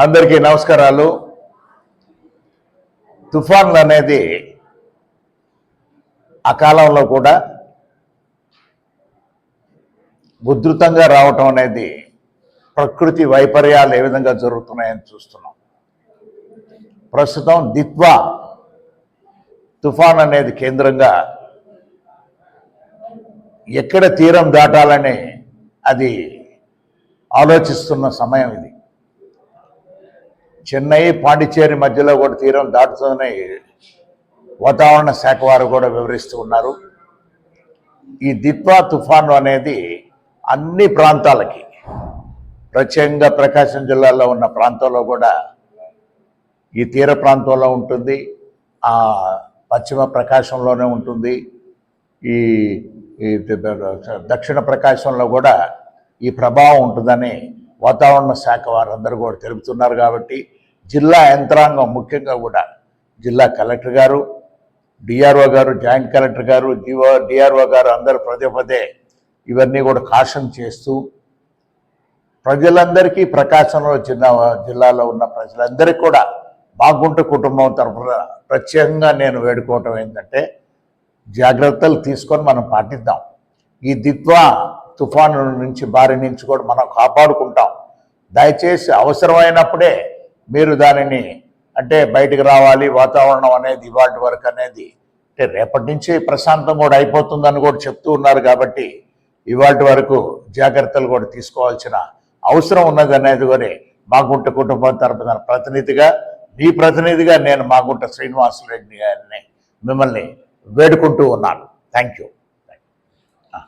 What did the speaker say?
అందరికీ నమస్కారాలు. తుఫాన్లు అనేది ఆ కాలంలో కూడా ఉధృతంగా రావటం అనేది ప్రకృతి వైపర్యాలు ఏ విధంగా జరుగుతున్నాయని చూస్తున్నాం. ప్రస్తుతం దిత్వా తుఫాన్ అనేది కేంద్రంగా ఎక్కడ తీరం దాటాలని అది ఆలోచిస్తున్న సమయం ఇది. చెన్నై పాండిచ్చేరి మధ్యలో కూడా తీరం దాటుతుందని వాతావరణ శాఖ వారు కూడా వివరిస్తూ ఉన్నారు. ఈ దిత్వా తుఫాను అనేది అన్ని ప్రాంతాలకి, ప్రత్యేకంగా ప్రకాశం జిల్లాలో ఉన్న ప్రాంతంలో కూడా ఈ తీర ప్రాంతంలో ఉంటుంది, ఆ పశ్చిమ ప్రకాశంలోనే ఉంటుంది, ఈ దక్షిణ ప్రకాశంలో కూడా ఈ ప్రభావం ఉంటుందని వాతావరణ శాఖ వారందరూ కూడా తెలుపుతున్నారు. కాబట్టి జిల్లా యంత్రాంగం, ముఖ్యంగా కూడా జిల్లా కలెక్టర్ గారు, డిఆర్ఓ గారు, జాయింట్ కలెక్టర్ గారు, డిఆర్ఓ గారు అందరూ పదే ఇవన్నీ కూడా కాషన్ చేస్తూ ప్రజలందరికీ, ప్రకాశంలో జిల్లాలో ఉన్న ప్రజలందరికీ కూడా మాగుంట కుటుంబం తరఫున ప్రత్యేకంగా నేను వేడుకోవటం ఏంటంటే, జాగ్రత్తలు తీసుకొని మనం పాటిద్దాం. ఈ దిత్వా తుఫాను నుంచి, బారి నుంచి కూడా మనం కాపాడుకుంటాం. దయచేసి అవసరమైనప్పుడే మీరు దానిని బయటకు రావాలి. వాతావరణం అనేది ఇవాటి వరకు అనేది రేపటి నుంచి ప్రశాంతం కూడా అయిపోతుందని కూడా చెప్తూ ఉన్నారు. కాబట్టి ఇవాటి వరకు జాగ్రత్తలు కూడా తీసుకోవాల్సిన అవసరం ఉన్నది అనేది కూడా మాగుంట కుటుంబం తరపున ప్రతినిధిగా, మీ ప్రతినిధిగా నేను మాగుంట శ్రీనివాసరెడ్డి గారిని మిమ్మల్ని వేడుకుంటూ ఉన్నాను. Thank you.